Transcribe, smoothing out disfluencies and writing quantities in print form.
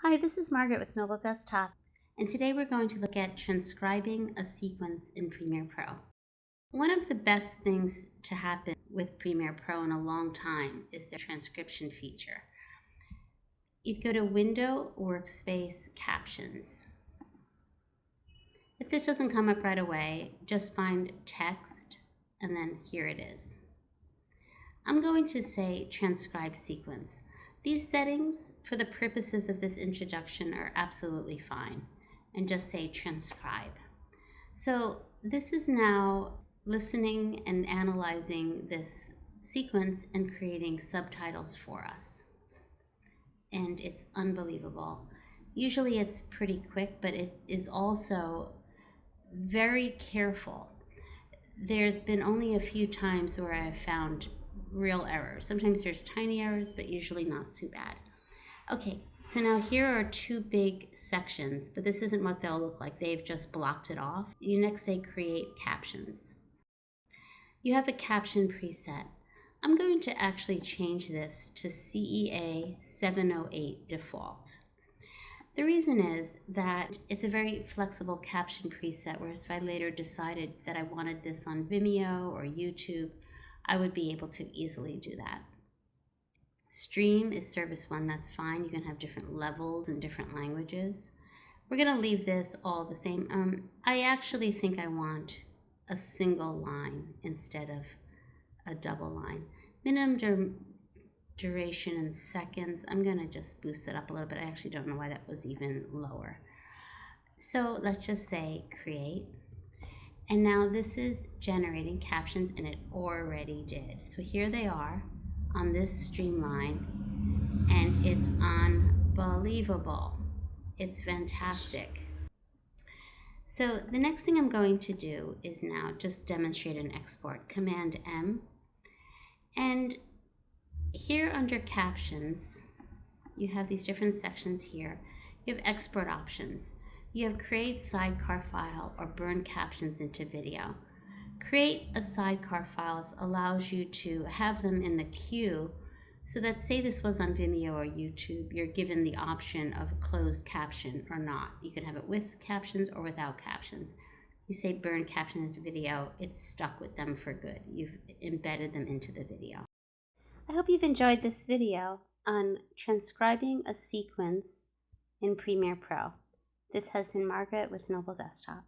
Hi, this is Margaret with Mobile Desktop, and today we're going to look at transcribing a sequence in Premiere Pro. One of the best things to happen with Premiere Pro in a long time is the transcription feature. You'd go to Window, Workspace, Captions. If this doesn't come up right away, just find Text, and then here it is. I'm going to say Transcribe Sequence. These settings, for the purposes of this introduction, are absolutely fine, and just say transcribe. So this is now listening and analyzing this sequence and creating subtitles for us. And it's unbelievable. Usually it's pretty quick, but it is also very careful. There's been only a few times where I have found real errors. Sometimes there's tiny errors, but usually not too bad. Okay, so now here are two big sections, but this isn't what they'll look like. They've just blocked it off. You next say create captions. You have a caption preset. I'm going to actually change this to CEA 708 default. The reason is that it's a very flexible caption preset, whereas if I later decided that I wanted this on Vimeo or YouTube, I would be able to easily do that. Stream is service 1, that's fine. You can have different levels and different languages. We're going to leave this all the same. I actually think I want a single line instead of a double line. Minimum duration in seconds, I'm going to just boost it up a little bit. I actually don't know why that was even lower. So let's just say create. And now this is generating captions, and it already did. So here they are on this streamline, and it's unbelievable. It's fantastic. So the next thing I'm going to do is now just demonstrate an export. Command M. And here under captions, you have these different sections here. You have export options. You have create sidecar file or burn captions into video. Create a sidecar files allows you to have them in the queue so that, say this was on Vimeo or YouTube, you're given the option of closed caption or not. You can have it with captions or without captions. You say burn captions into video, it's stuck with them for good. You've embedded them into the video. I hope you've enjoyed this video on transcribing a sequence in Premiere Pro. This has been Margaret with Mobile Desktop.